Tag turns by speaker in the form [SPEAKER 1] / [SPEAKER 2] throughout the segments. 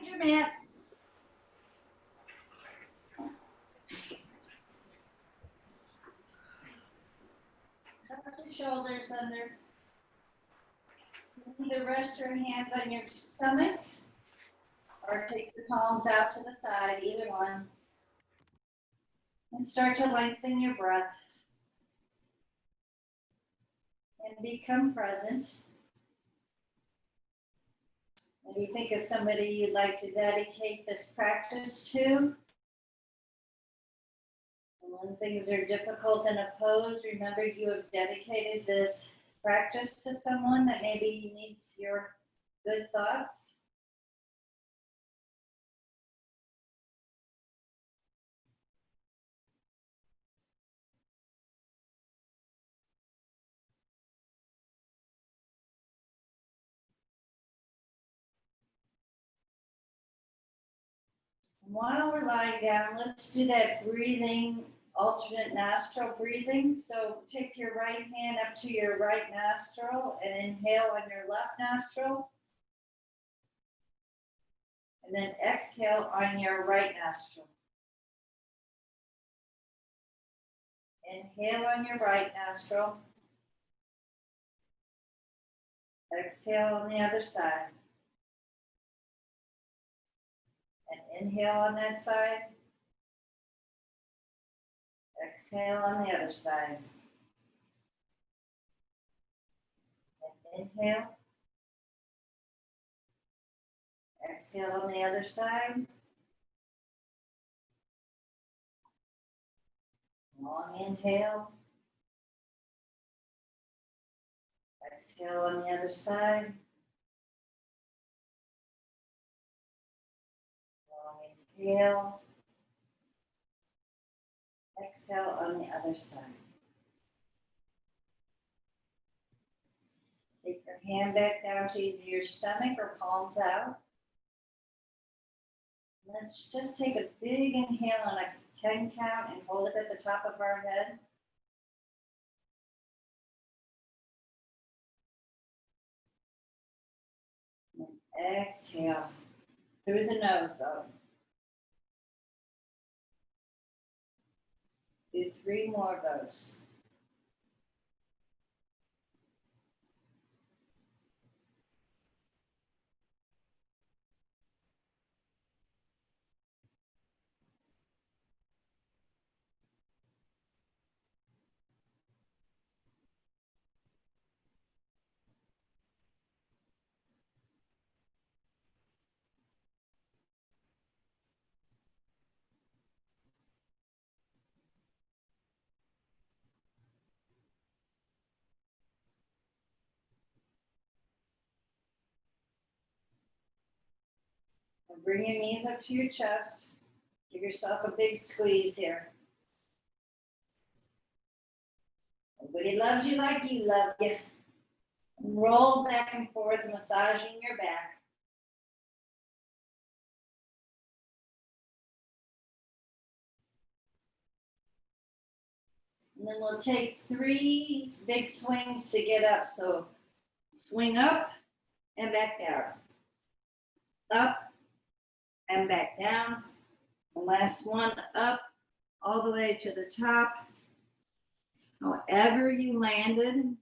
[SPEAKER 1] your mat. Tuck your shoulders under. You need to rest your hands on your stomach or take the palms out to the side, either one. And start to lengthen your breath. And become present. Maybe think of somebody you'd like to dedicate this practice to. And when things are difficult in a pose, remember you have dedicated this practice to someone that maybe needs your good thoughts. While we're lying down, let's do that breathing, alternate nostril breathing. So take your right hand up to your right nostril and inhale on your left nostril. And then exhale on your right nostril. Inhale on your right nostril. Exhale on the other side. And inhale on that side. Exhale on the other side. And inhale. Exhale on the other side. Long inhale. Exhale on the other side. Long inhale. Exhale on the other side. Take your hand back down to either your stomach or palms out. Let's just take a big inhale on a 10 count and hold it at the top of our head. And exhale through the nose though. Do 3 more of those. And bring your knees up to your chest. Give yourself a big squeeze here. Nobody loves you like you love you. And roll back and forth, massaging your back. And then we'll take 3 big swings to get up. So swing up and back down. Up and back down. The last one, up all the way to the top. However you landed,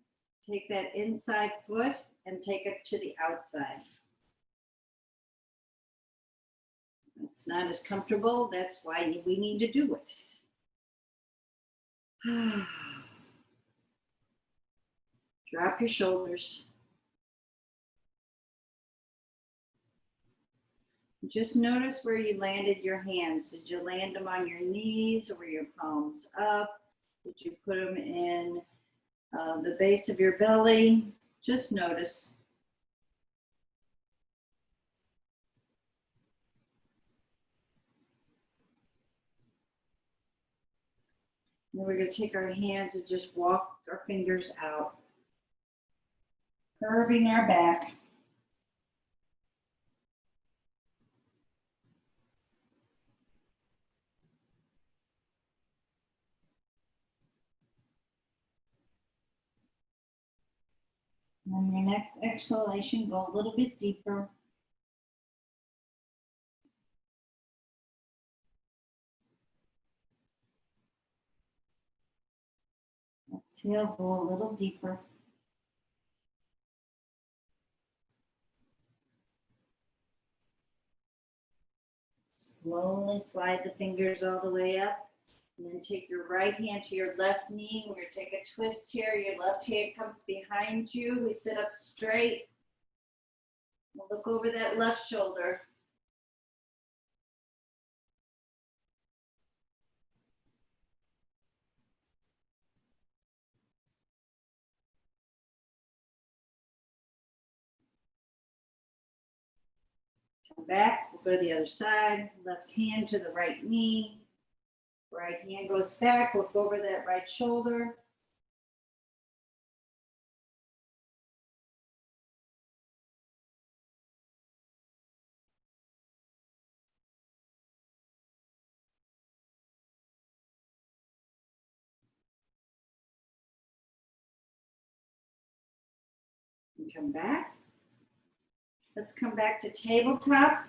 [SPEAKER 1] take that inside foot and take it to the outside. It's not as comfortable. That's why we need to do it. Drop your shoulders. Just notice where you landed your hands. Did you land them on your knees, or were your palms up? Did you put them in the base of your belly? Just notice. And we're going to take our hands and just walk our fingers out, curving our back. On your next exhalation, go a little bit deeper. Exhale, go a little deeper. Slowly slide the fingers all the way up. And then take your right hand to your left knee. We're going to take a twist here. Your left hand comes behind you. We sit up straight. We'll look over that left shoulder. Come back. We'll go to the other side. Left hand to the right knee. Right hand goes back. Look over that right shoulder. And come back. Let's come back to tabletop.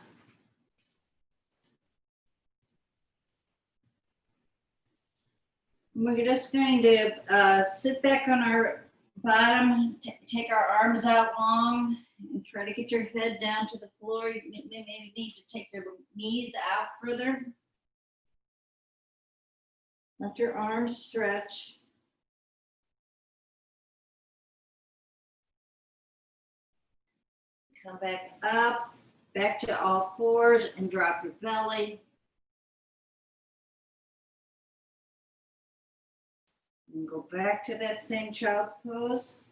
[SPEAKER 1] We're just going to sit back on our bottom, take our arms out long, and try to get your head down to the floor. You maybe need to take your knees out further. Let your arms stretch. Come back up, back to all fours, and drop your belly. And go back to that same child's pose.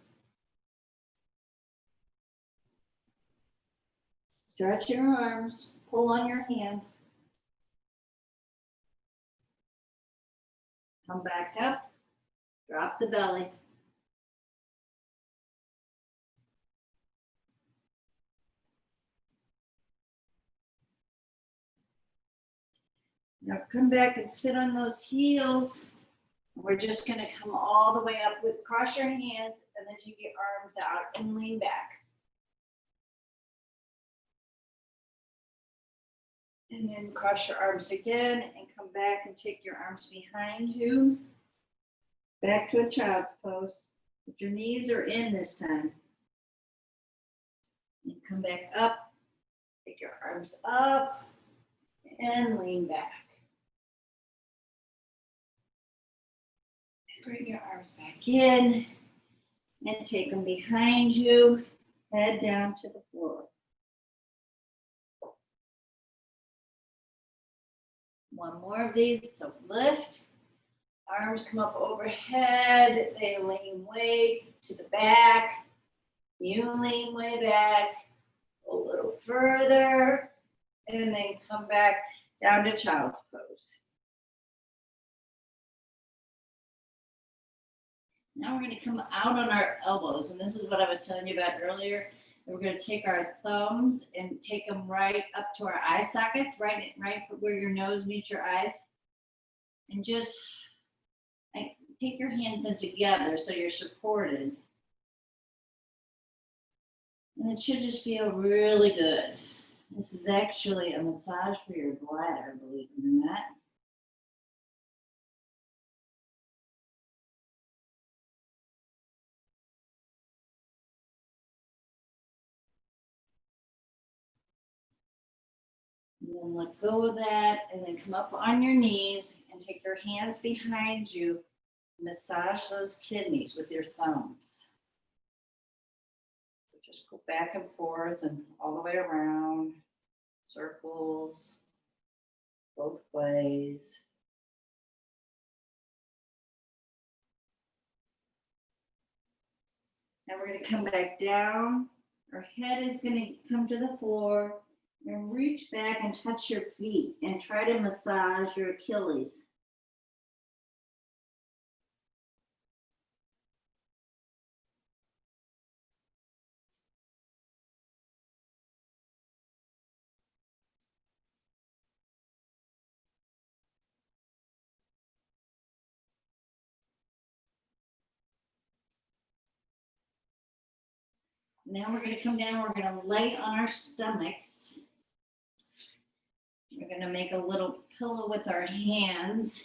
[SPEAKER 1] Stretch your arms, pull on your hands. Come back up, drop the belly. Now come back and sit on those heels. We're just going to come all the way up with cross your hands and then take your arms out and lean back. And then cross your arms again and come back and take your arms behind you. Back to a child's pose. But your knees are in this time. And come back up. Take your arms up and lean back. Bring your arms back in and take them behind you, head down to the floor. One more of these, so lift, arms come up overhead, they lean way to the back, you lean way back, a little further, and then come back down to child's pose. Now we're going to come out on our elbows, and this is what I was telling you about earlier. We're going to take our thumbs and take them right up to our eye sockets, right where your nose meets your eyes, and just take your hands in together so you're supported. And it should just feel really good. This is actually a massage for your bladder, believe it or not. And then let go of that and then come up on your knees and take your hands behind you. Massage those kidneys with your thumbs. So just go back and forth and all the way around. Circles both ways. Now we're going to come back down. Our head is going to come to the floor. And reach back and touch your feet and try to massage your Achilles. Now we're going to come down, we're going to lay on our stomachs. We're going to make a little pillow with our hands.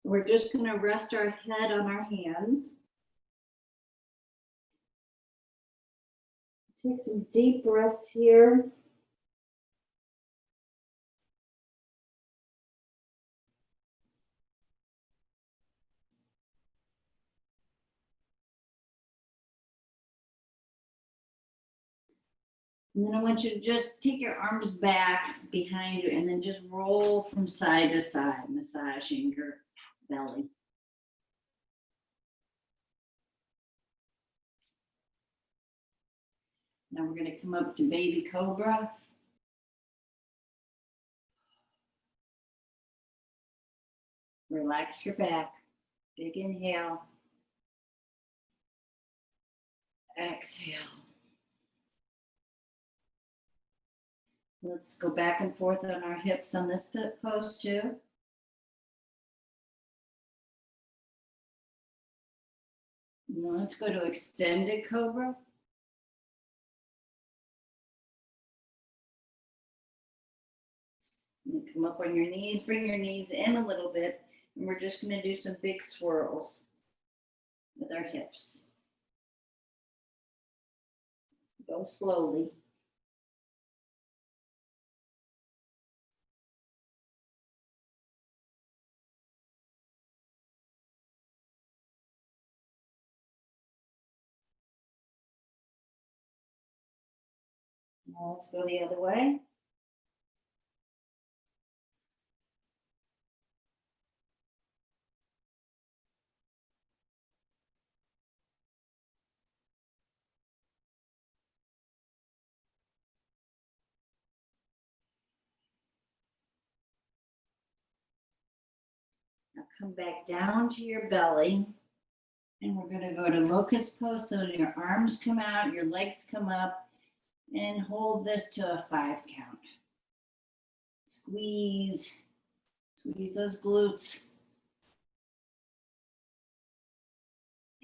[SPEAKER 1] We're just going to rest our head on our hands. Take some deep breaths here. And then I want you to just take your arms back behind you and then just roll from side to side, massaging your belly. Now we're going to come up to baby cobra. Relax your back. Big inhale. Exhale. Let's go back and forth on our hips on this pose too. Now let's go to extended cobra. And come up on your knees, bring your knees in a little bit, and we're just going to do some big swirls with our hips. Go slowly. Now let's go the other way. Now come back down to your belly. And we're going to go to locust pose so your arms come out, your legs come up, and hold this to a 5 count. Squeeze, squeeze those glutes.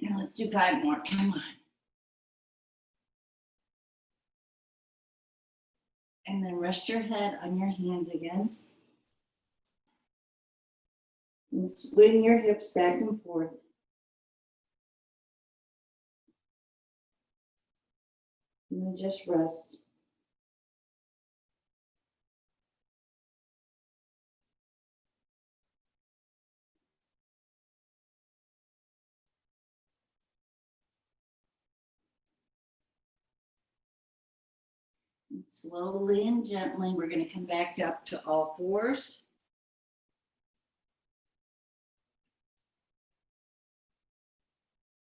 [SPEAKER 1] And let's do 5 more, come on. And then rest your head on your hands again. And swing your hips back and forth. And then just rest. And slowly and gently, we're going to come back up to all fours.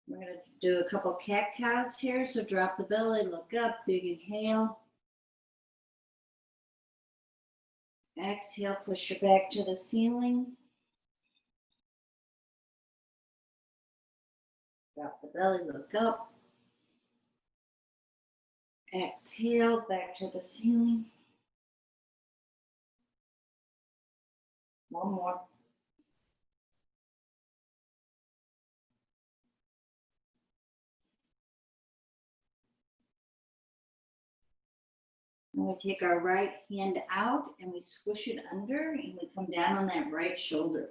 [SPEAKER 1] We're going to do a couple cat-cows here. So drop the belly, look up, big inhale. Exhale, push your back to the ceiling. Drop the belly, look up. Exhale, back to the ceiling. One more. And we take our right hand out and we squish it under and we come down on that right shoulder.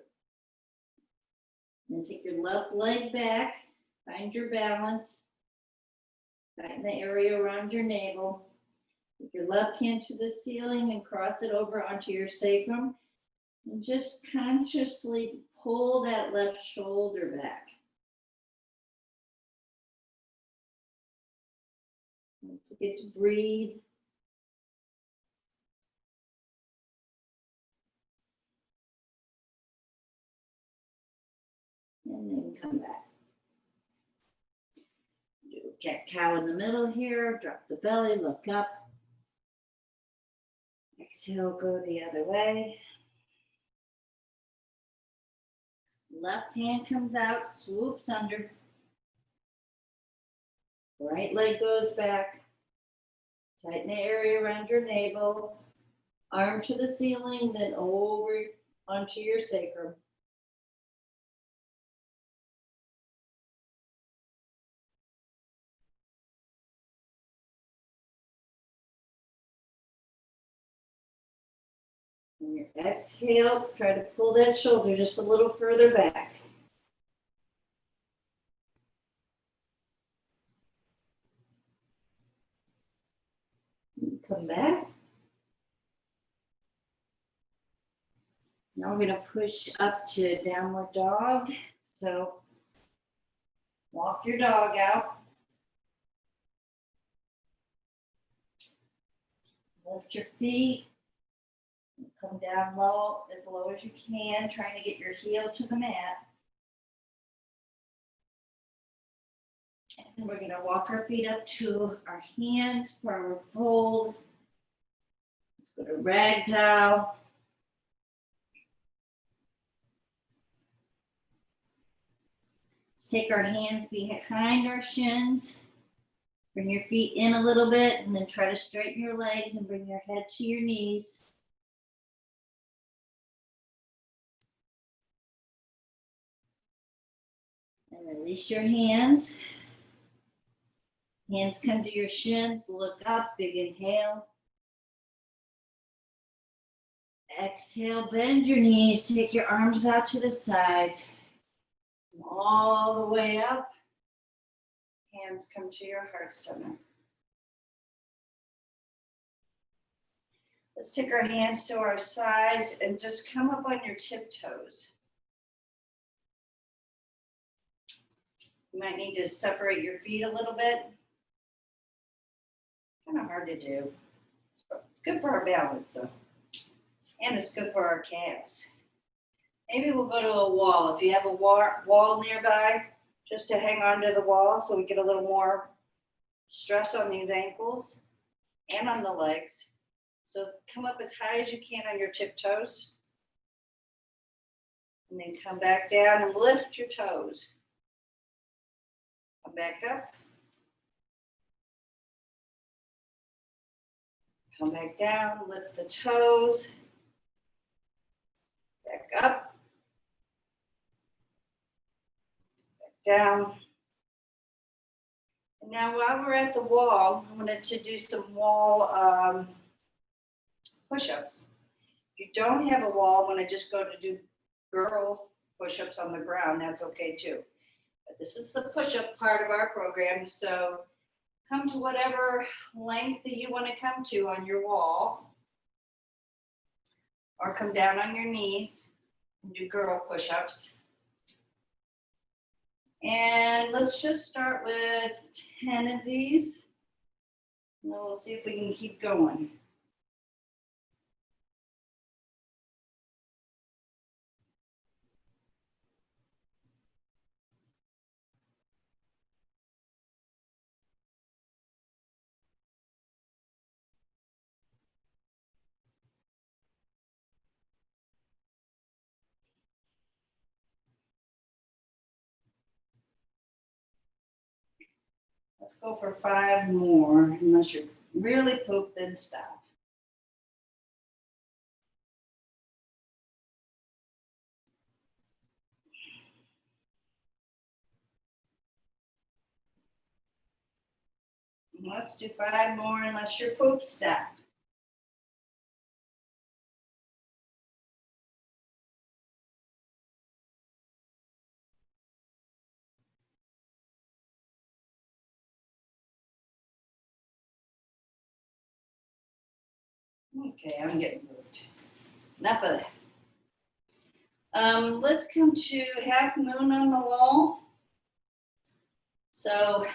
[SPEAKER 1] Then take your left leg back, find your balance, tighten the area around your navel. Take your left hand to the ceiling and cross it over onto your sacrum. And just consciously pull that left shoulder back. Don't forget to breathe. And then come back. Do a cat-cow in the middle here. Drop the belly, look up. Exhale, go the other way. Left hand comes out, swoops under. Right leg goes back. Tighten the area around your navel. Arm to the ceiling, then over onto your sacrum. On your exhale, try to pull that shoulder just a little further back. Come back. Now we're going to push up to downward dog. So walk your dog out. Lift your feet. Come down low as you can, trying to get your heel to the mat. And then we're going to walk our feet up to our hands, forward fold. Let's go to ragdoll. Let's take our hands behind our shins. Bring your feet in a little bit and then try to straighten your legs and bring your head to your knees. And release your hands. Hands come to your shins, look up, big inhale. Exhale, bend your knees, take your arms out to the sides. All the way up. Hands come to your heart center. Let's take our hands to our sides and just come up on your tiptoes. You might need to separate your feet a little bit. Kind of hard to do. It's good for our balance, though. And it's good for our calves. Maybe we'll go to a wall. If you have a wall nearby, just to hang on to the wall so we get a little more stress on these ankles and on the legs. So come up as high as you can on your tiptoes. And then come back down and lift your toes. Come back up. Come back down, lift the toes. Back up. Back down. And now while we're at the wall, I wanted to do some wall push-ups. If you don't have a wall, when I just go to do girl push-ups on the ground, that's okay too. But this is the push-up part of our program, so come to whatever length that you want to come to on your wall, or come down on your knees and do girl push-ups. And let's just start with 10 of these, and then we'll see if we can keep going. Let's go for 5 more, unless you're really pooped, then stop. Let's do 5 more, unless you're pooped, stop. Okay, I'm getting moved. Enough of that. Let's come to half moon on the wall. So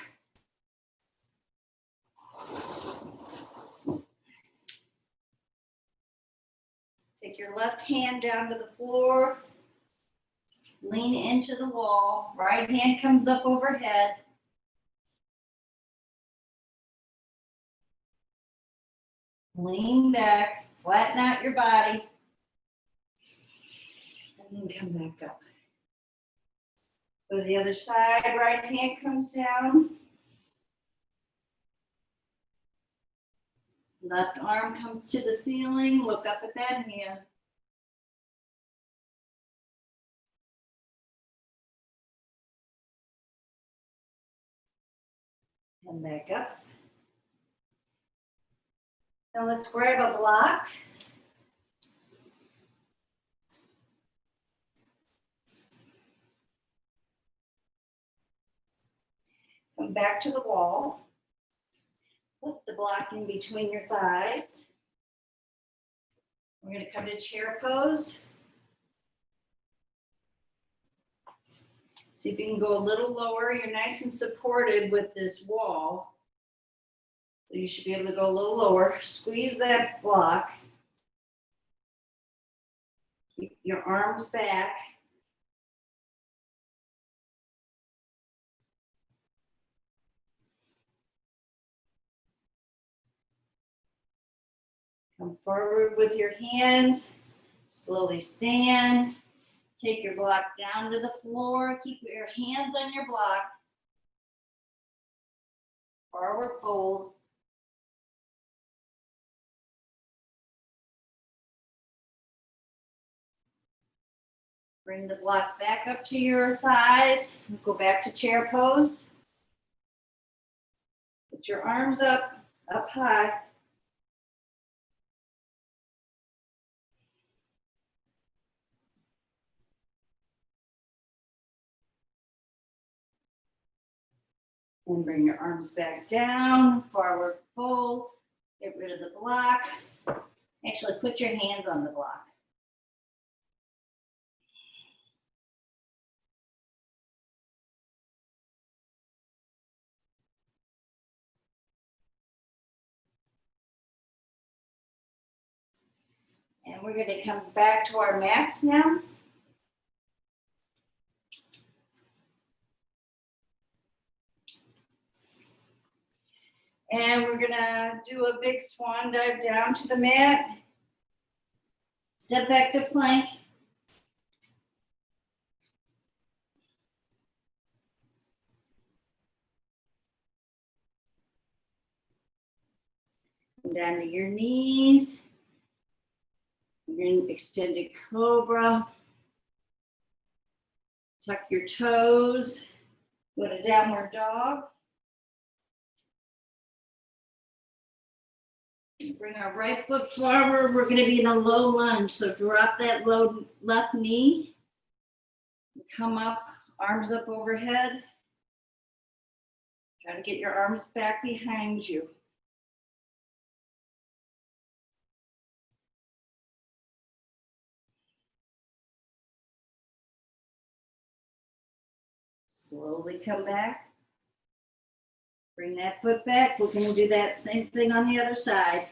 [SPEAKER 1] take your left hand down to the floor, lean into the wall, right hand comes up overhead. Lean back, flatten out your body, and then come back up. Go to the other side, right hand comes down. Left arm comes to the ceiling, look up at that hand. Come back up. Now let's grab a block. Come back to the wall. Put the block in between your thighs. We're going to come to chair pose. See if you can go a little lower. You're nice and supported with this wall. So you should be able to go a little lower. Squeeze that block. Keep your arms back. Come forward with your hands. Slowly stand. Take your block down to the floor. Keep your hands on your block. Forward fold. Bring the block back up to your thighs. Go back to chair pose. Put your arms up high. And bring your arms back down, forward fold. Get rid of the block. Actually, put your hands on the block. And we're going to come back to our mats now. And we're going to do a big swan dive down to the mat. Step back to plank. Come down to your knees. You're in extended cobra. Tuck your toes. Go to downward dog. Bring our right foot forward. We're going to be in a low lunge. So drop that low left knee. Come up, arms up overhead. Try to get your arms back behind you. Slowly come back. Bring that foot back. We're going to do that same thing on the other side.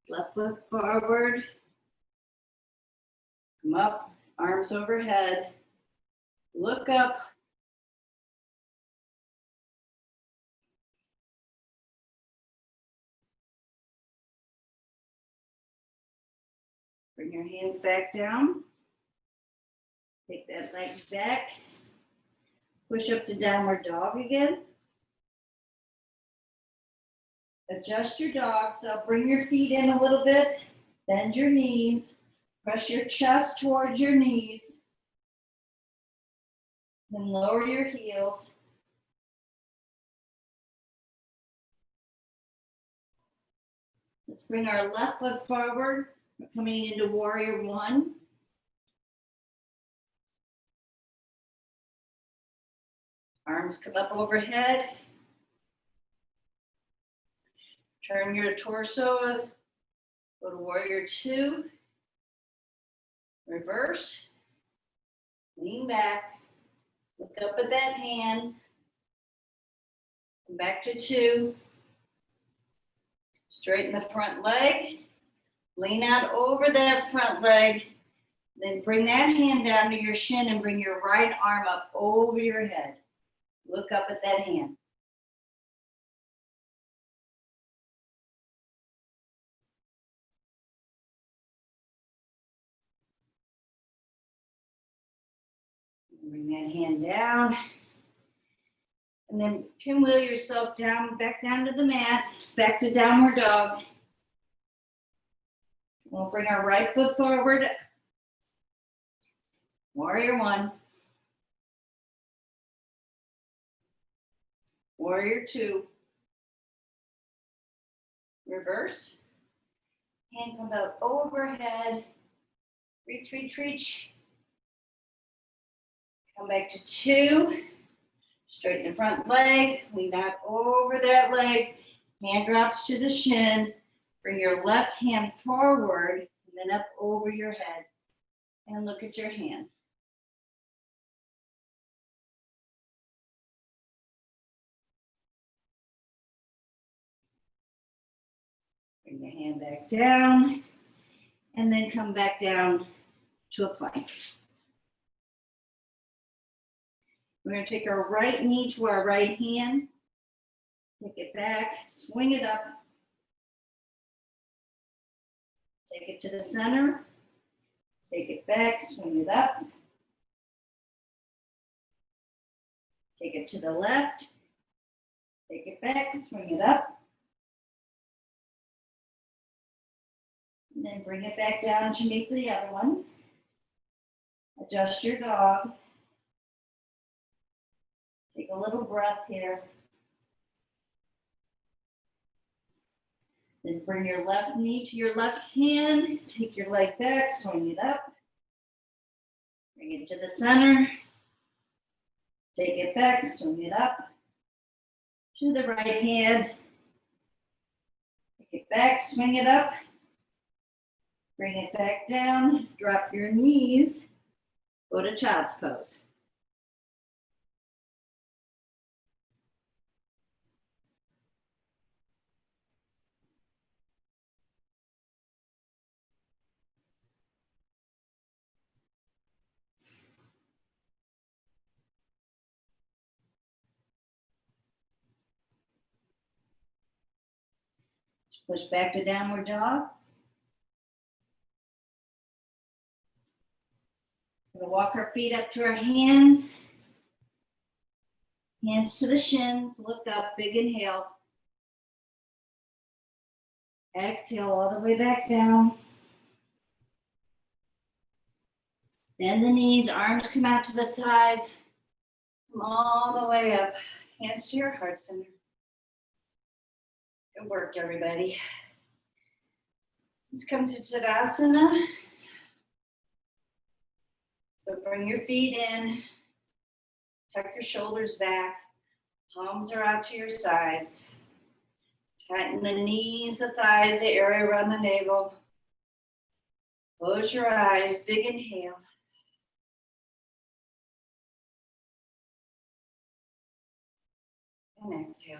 [SPEAKER 1] Left foot forward. Come up, arms overhead. Look up. Bring your hands back down. Take that leg back. Push up to downward dog again. Adjust your dog, so bring your feet in a little bit, bend your knees, press your chest towards your knees, then lower your heels. Let's bring our left foot forward. We're coming into warrior one. Arms come up overhead. Turn your torso, go to warrior two. Reverse, lean back, look up at that hand, come back to two. Straighten the front leg, lean out over that front leg, then bring that hand down to your shin and bring your right arm up over your head. Look up at that hand. Bring that hand down. And then pinwheel yourself down, back down to the mat, back to downward dog. We'll bring our right foot forward. Warrior one. Warrior two. Reverse. Hand comes out overhead. Reach, reach, reach. Come back to two. Straighten the front leg, lean out over that leg, hand drops to the shin. Bring your left hand forward and then up over your head. And look at your hand. Bring the hand back down and then come back down to a plank. We're going to take our right knee to our right hand. Take it back, swing it up. Take it to the center. Take it back, swing it up. Take it to the left. Take it back, swing it up. And then bring it back down to meet the other one. Adjust your dog. Take a little breath here. Then bring your left knee to your left hand. Take your leg back, swing it up. Bring it to the center. Take it back, swing it up. To the right hand. Take it back, swing it up. Bring it back down. Drop your knees. Go to child's pose. Push back to downward dog. We're going to walk our feet up to our hands. Hands to the shins. Look up. Big inhale. Exhale all the way back down. Bend the knees. Arms come out to the sides. Come all the way up. Hands to your heart center. Good work, everybody. Let's come to Tadasana. So bring your feet in. Tuck your shoulders back. Palms are out to your sides. Tighten the knees, the thighs, the area around the navel. Close your eyes. Big inhale. And exhale.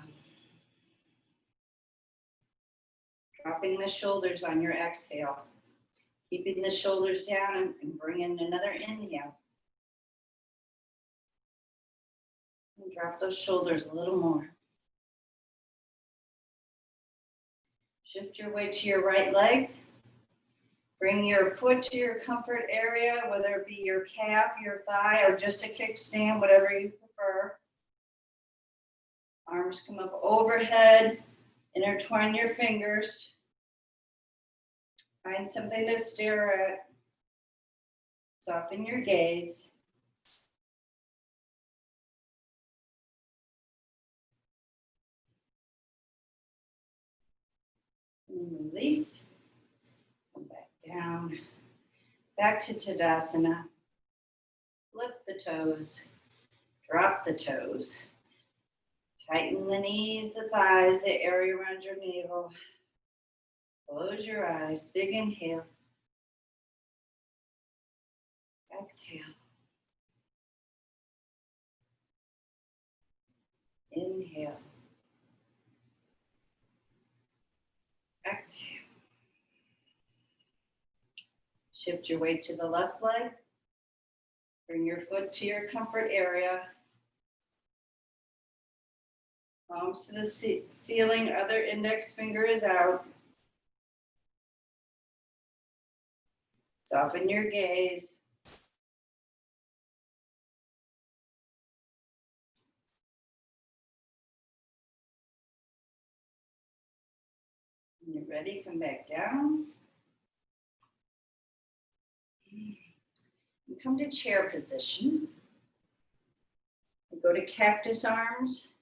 [SPEAKER 1] Dropping the shoulders on your exhale. Keeping the shoulders down and bring in another inhale. And drop those shoulders a little more. Shift your weight to your right leg. Bring your foot to your comfort area, whether it be your calf, your thigh, or just a kickstand, whatever you prefer. Arms come up overhead. Intertwine your fingers. Find something to stare at. Soften your gaze. And release. Come back down. Back to Tadasana. Lift the toes. Drop the toes. Tighten the knees, the thighs, the area around your navel. Close your eyes. Big inhale. Exhale. Inhale. Exhale. Shift your weight to the left leg. Bring your foot to your comfort area. Palms to the ceiling, other index finger is out. Soften your gaze. When you're ready, come back down. And come to chair position. And go to cactus arms.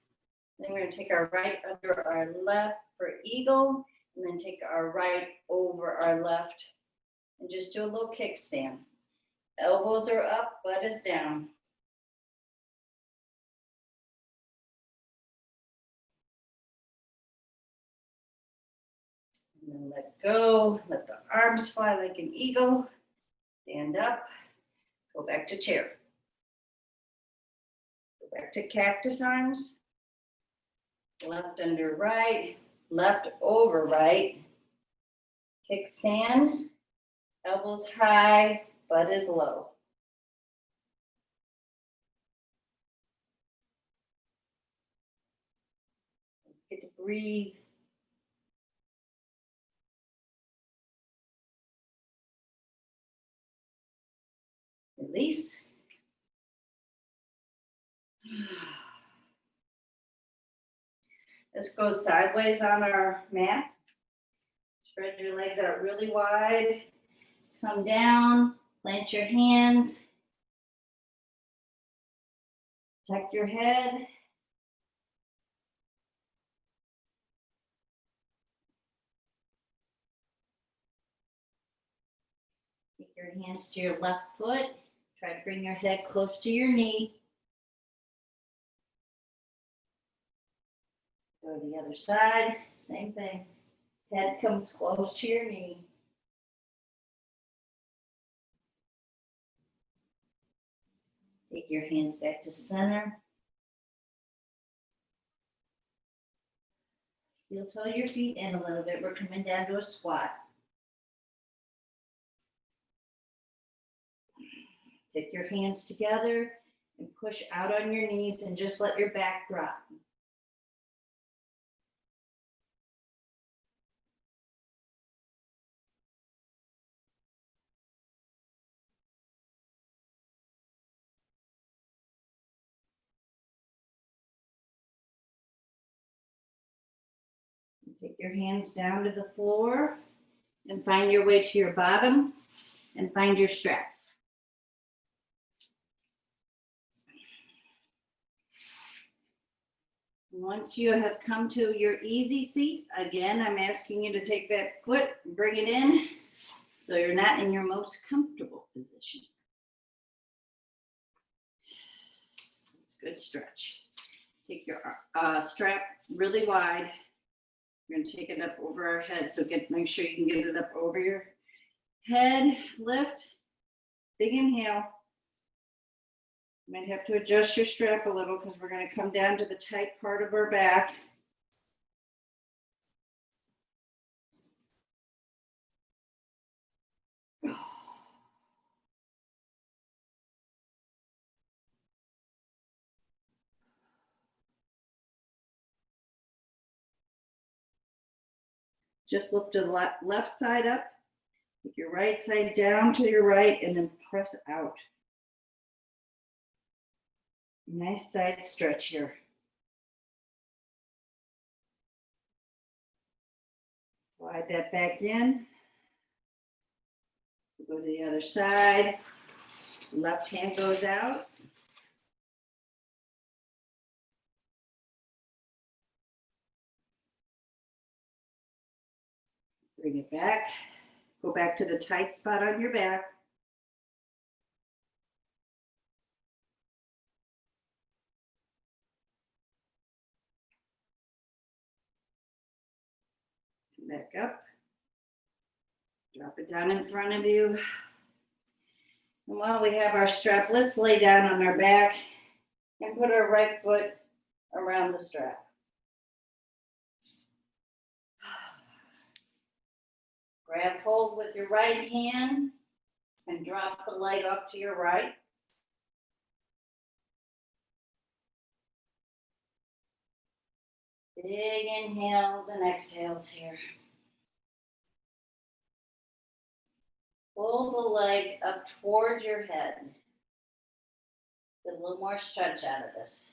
[SPEAKER 1] Then we're going to take our right under our left for eagle, and then take our right over our left, and just do a little kickstand. Elbows are up, butt is down. And then let go, let the arms fly like an eagle. Stand up, go back to chair. Go back to cactus arms. Left under right, left over right. Kickstand, elbows high, butt is low. Get to breathe. Release. Let's go sideways on our mat. Spread your legs out really wide. Come down, plant your hands. Tuck your head. Take your hands to your left foot. Try to bring your head close to your knee. Go to the other side, same thing. Head comes close to your knee. Take your hands back to center. Heel toe your feet in a little bit. We're coming down to a squat. Take your hands together and push out on your knees and just let your back drop. Take your hands down to the floor and find your way to your bottom and find your strap. Once you have come to your easy seat, again, I'm asking you to take that foot, bring it in, so you're not in your most comfortable position. It's a good stretch. Take your strap really wide. We're going to take it up over our head, so make sure you can get it up over your head. Lift, big inhale. You might have to adjust your strap a little because we're going to come down to the tight part of our back. Just lift the left side up, take your right side down to your right, and then press out. Nice side stretch here. Slide that back in. Go to the other side. Left hand goes out. Bring it back. Go back to the tight spot on your back. Back up. Drop it down in front of you. And while we have our strap, let's lay down on our back and put our right foot around the strap. Grab hold with your right hand and drop the leg off to your right. Big inhales and exhales here. Pull the leg up towards your head. Get a little more stretch out of this.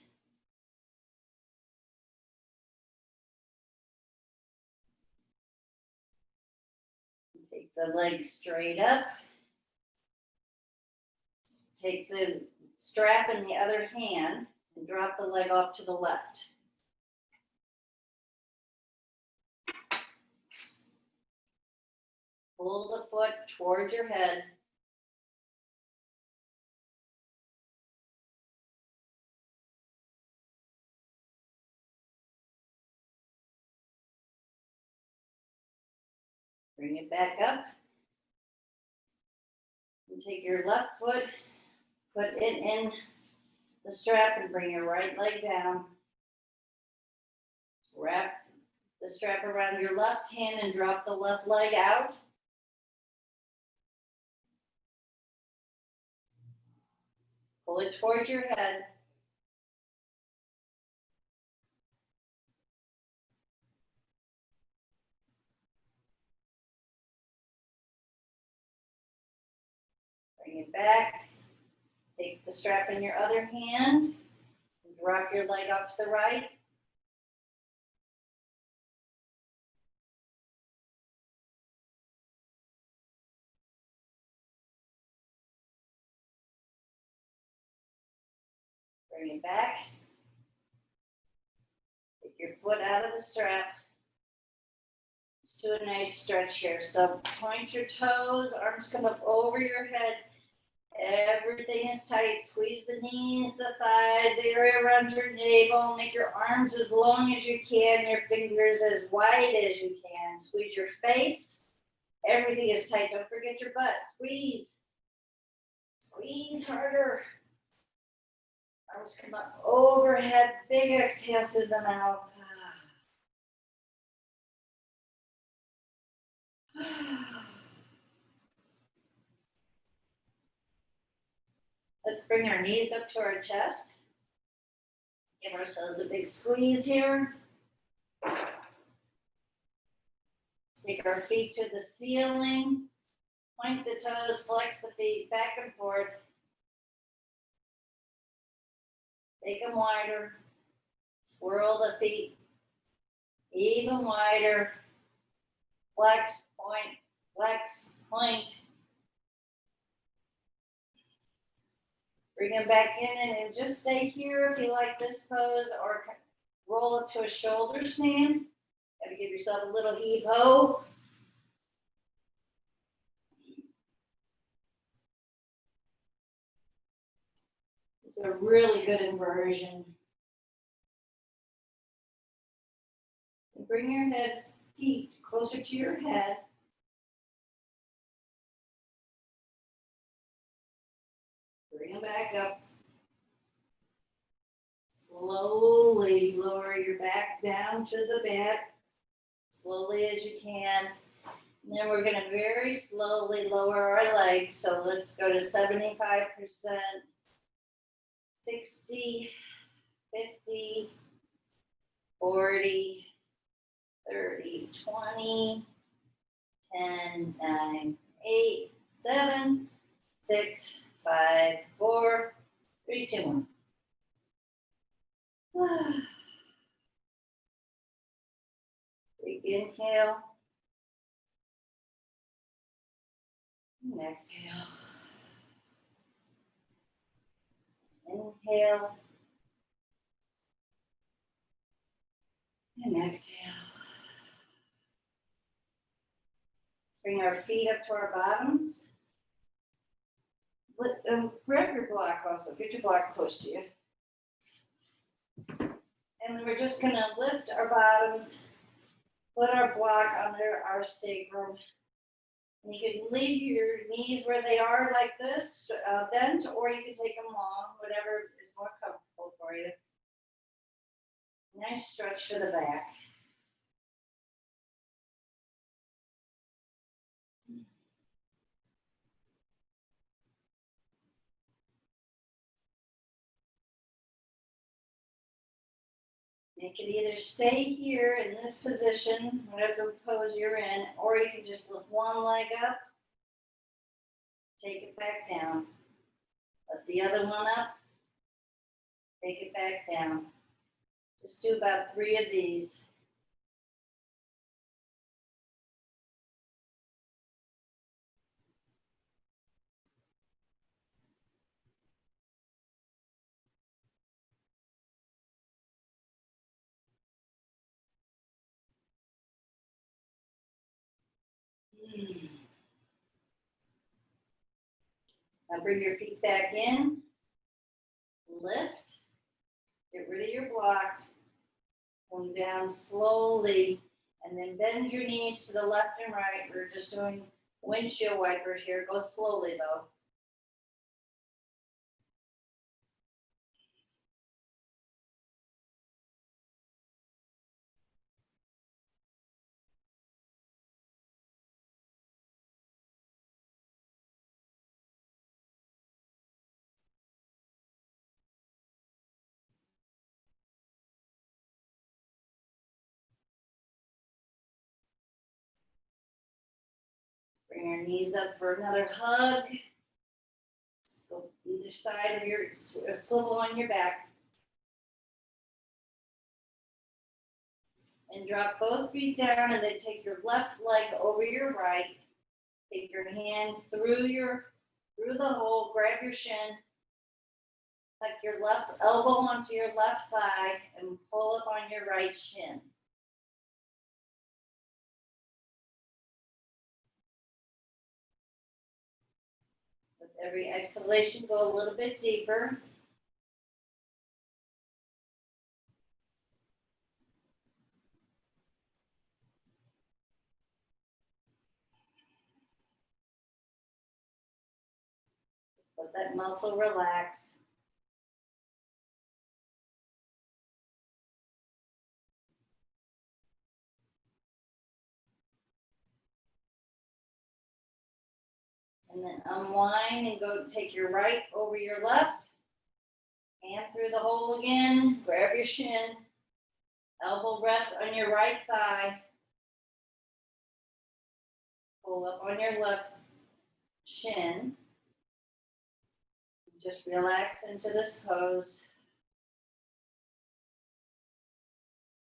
[SPEAKER 1] Take the leg straight up. Take the strap in the other hand and drop the leg off to the left. Pull the foot towards your head. Bring it back up. And take your left foot, put it in the strap and bring your right leg down. Wrap the strap around your left hand and drop the left leg out. Pull it towards your head. Bring it back. Take the strap in your other hand and drop your leg out to the right. Bring it back. Take your foot out of the strap. Let's do a nice stretch here. So point your toes, arms come up over your head. Everything is tight. Squeeze the knees, the thighs, the area around your navel. Make your arms as long as you can, your fingers as wide as you can. Squeeze your face. Everything is tight. Don't forget your butt. Squeeze. Squeeze harder. Arms come up overhead. Big exhale through the mouth. Let's bring our knees up to our chest. Give ourselves a big squeeze here. Take our feet to the ceiling. Point the toes, flex the feet back and forth. Make them wider. Swirl the feet even wider. Flex, point, flex, point. Bring them back in and just stay here if you like this pose, or roll up to a shoulder stand. Got to give yourself a little heave-ho. It's a really good inversion. And bring your feet closer to your head. Bring them back up. Slowly lower your back down to the mat, slowly as you can. And then we're going to very slowly lower our legs. So let's go to 75%, 60, 50, 40, 30, 20, 10, 9, 8, 7, 6, 5, 4, 3, 2, 1. Big inhale. And exhale. Inhale. And exhale. Bring our feet up to our bottoms. Grab your block also. Get your block close to you. And then we're just going to lift our bottoms, put our block under our sacrum. And you can leave your knees where they are like this, bent, or you can take them long, whatever is more comfortable for you. Nice stretch for the back. You can either stay here in this position, whatever pose you're in, or you can just lift one leg up, take it back down. Lift the other one up, take it back down. Just do about 3 of these. Now bring your feet back in, lift, get rid of your block, come down slowly And then bend your knees to the left and right. We're just doing windshield wipers here. Go slowly though. Bring your knees up for another hug. Go either side of your swivel on your back. And drop both feet down and then take your left leg over your right. Take your hands through the hole, grab your shin. Tuck your left elbow onto your left thigh and pull up on your right shin. With every exhalation, go a little bit deeper. Just let that muscle relax. And then unwind and go take your right over your left. Hand through the hole again. Grab your shin. Elbow rest on your right thigh. Pull up on your left shin. Just relax into this pose.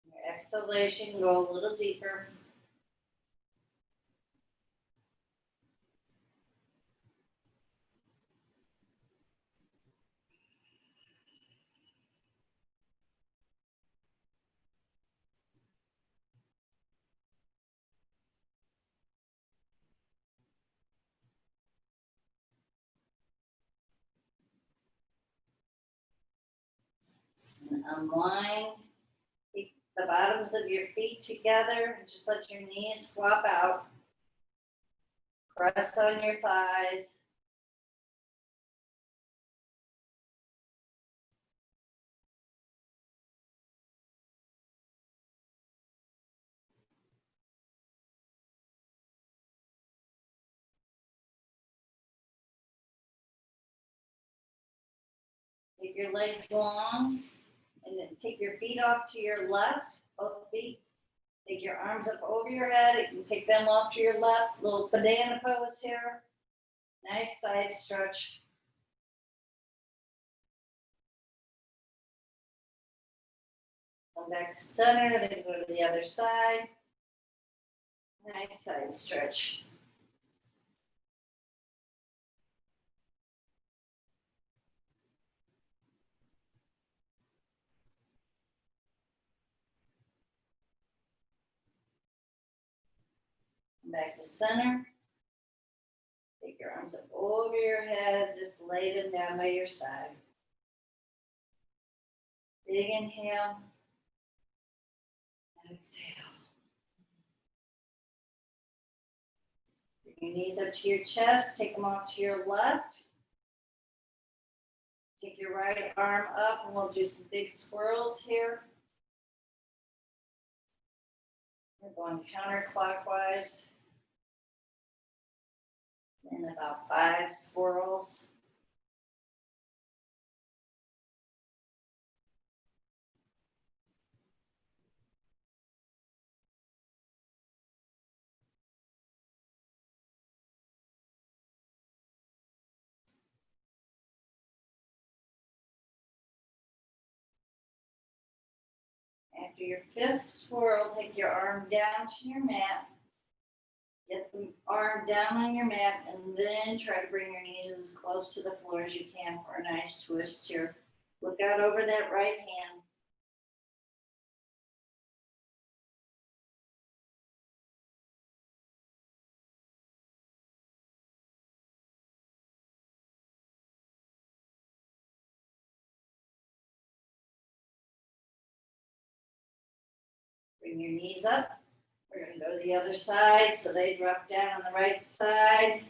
[SPEAKER 1] Your exhalation, go a little deeper. And unwind. Keep the bottoms of your feet together and just let your knees flop out. Press on your thighs. Take your legs long and then take your feet off to your left, both feet. Take your arms up over your head. You can take them off to your left. Little banana pose here. Nice side stretch. Come back to center, then go to the other side. Nice side stretch. Come back to center. Take your arms up over your head. Just lay them down by your side. Big inhale. Exhale. Bring your knees up to your chest. Take them off to your left. Take your right arm up and we'll do some big swirls here. We're going counterclockwise. And about 5 swirls. After your 5th swirl, take your arm down to your mat. Get the arm down on your mat and then try to bring your knees as close to the floor as you can for a nice twist here. Look out over that right hand. Bring your knees up. We're gonna go to the other side, so they drop down on the right side.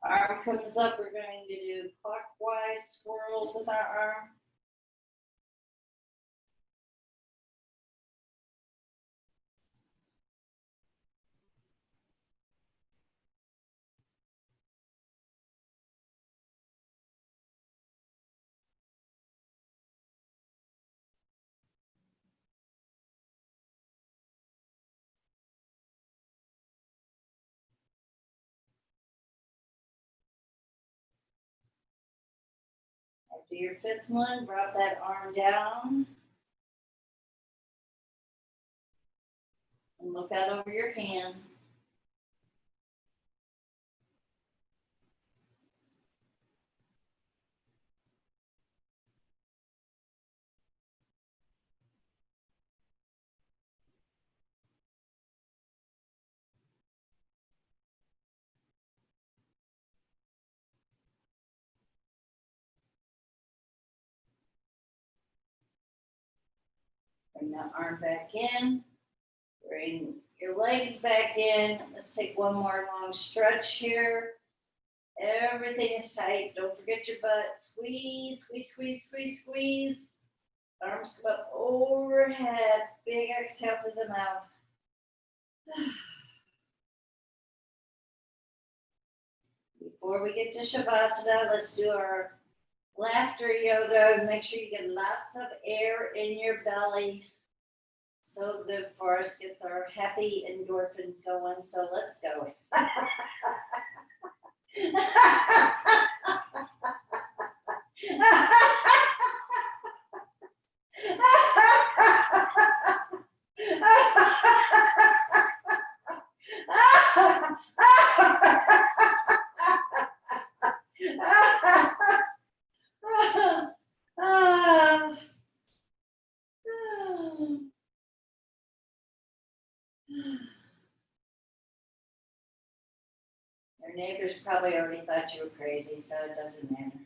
[SPEAKER 1] Arm comes up, we're going to do clockwise swirls with our arm. After your fifth one, drop that arm down. And look out over your hand. Bring that arm back in. Bring your legs back in. Let's take one more long stretch here. Everything is tight. Don't forget your butt. Squeeze, squeeze, squeeze, squeeze, squeeze. Arms come up overhead. Big exhale through the mouth. Before we get to Shavasana, let's do our laughter yoga. Make sure you get lots of air in your belly. So good for us, gets our happy endorphins going. So let's go. Your neighbors probably already thought you were crazy, so it doesn't matter.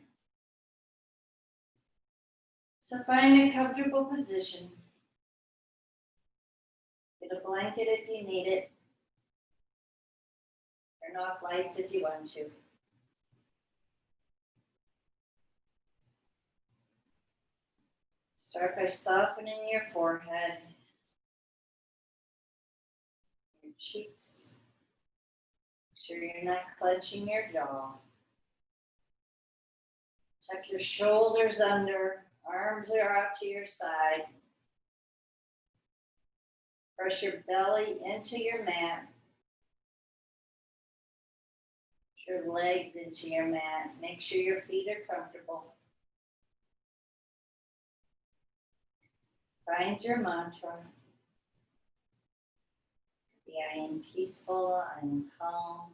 [SPEAKER 1] So find a comfortable position. Get a blanket if you need it. Turn off lights if you want to. Start by softening your forehead, your cheeks. Make sure you're not clenching your jaw. Tuck your shoulders under, arms are out to your side. Press your belly into your mat. Push your legs into your mat. Make sure your feet are comfortable. Find your mantra. I am peaceful, I am calm.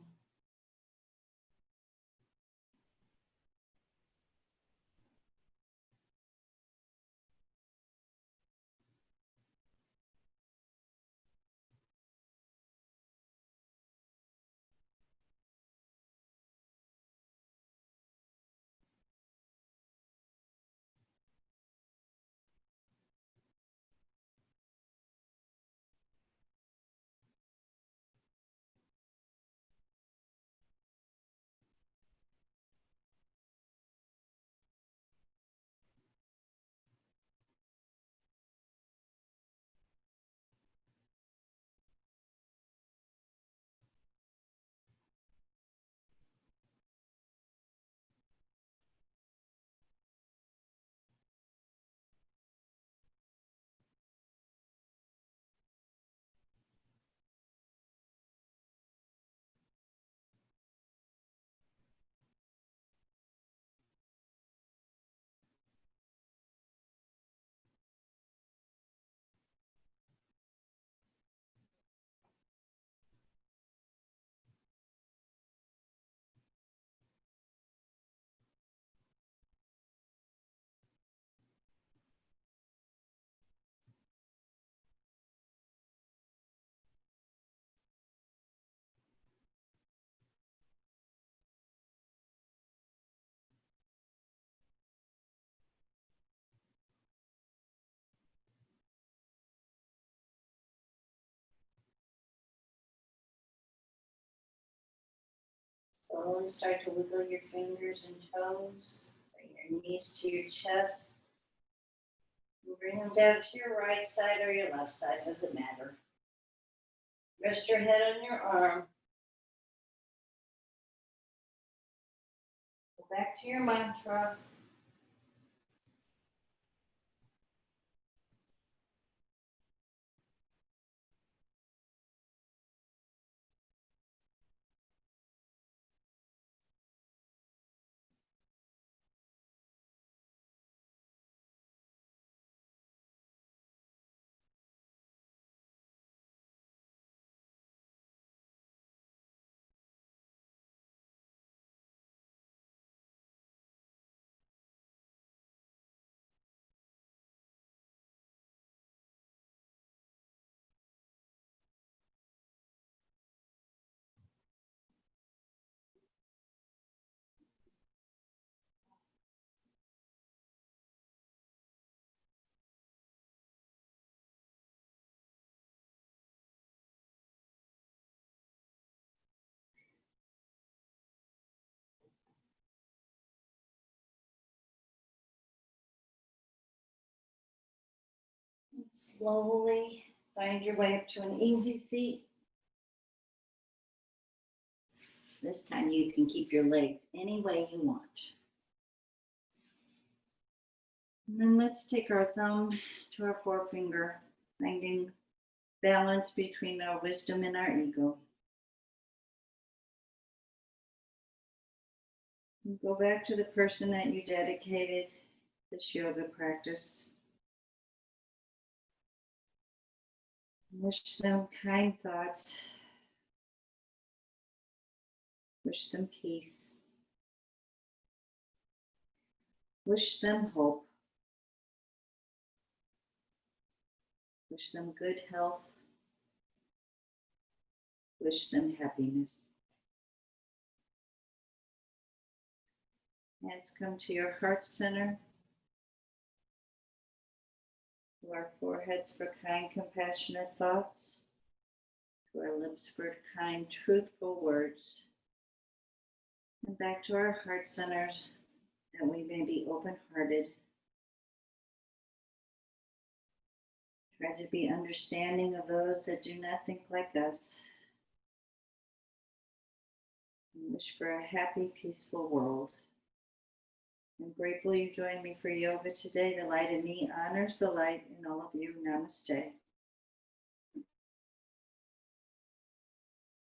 [SPEAKER 1] Slowly start to wiggle your fingers and toes. Bring your knees to your chest. Bring them down to your right side or your left side, doesn't matter. Rest your head on your arm. Go back to your mantra. Slowly find your way up to an easy seat. This time you can keep your legs any way you want. And then let's take our thumb to our forefinger, finding balance between our wisdom and our ego. And go back to the person that you dedicated this yoga practice. Wish them kind thoughts. Wish them peace. Wish them hope. Wish them good health. Wish them happiness. Hands come to your heart center. To our foreheads for kind, compassionate thoughts. To our lips for kind, truthful words. And back to our heart centers, that we may be open-hearted. Try to be understanding of those that do not think like us. And wish for a happy, peaceful world. I'm grateful you joined me for yoga today. The light in me honors the light in all of you. Namaste.